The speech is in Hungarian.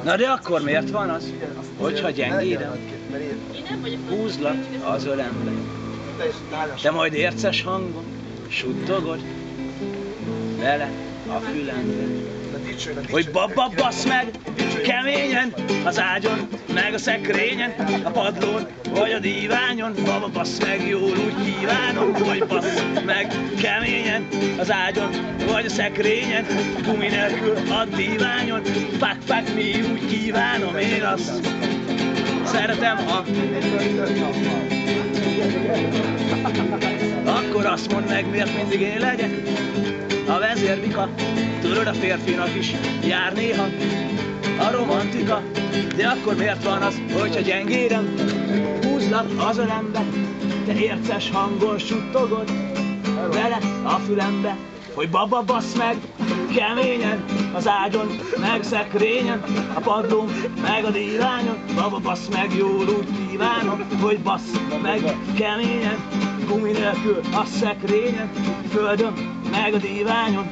Na de akkor miért van az, hogyha gyengéden húzlak az ölembe? Te majd érces hangon suttogod vele a fülembe, hogy baba bassz meg keményen az ágyon, meg a szekrényen, a padlón vagy a díványon. Baba bassz meg jól, úgy kívánom, hogy bassz meg keményen az ágyon, vagy a szekrényen, gumi nélkül a díványon. Fák, mi úgy kívánom, én azt szeretem, ha akkor azt mondd meg, miért mindig én legyek a vezérbika. Tudod, a férfinak is jár néha a romantika, de akkor miért van az, hogyha gyengéden húzlak az ölembe, te érces hangon suttogod vele a fülembe, hogy baba bassz meg keményen az ágyon, meg szekrényen, a padlón, meg a díványon. Baba bassz meg jól, úgy kívánom, hogy bassz meg keményen, gumi nélkül a szekrényen, földön, meg a díványon.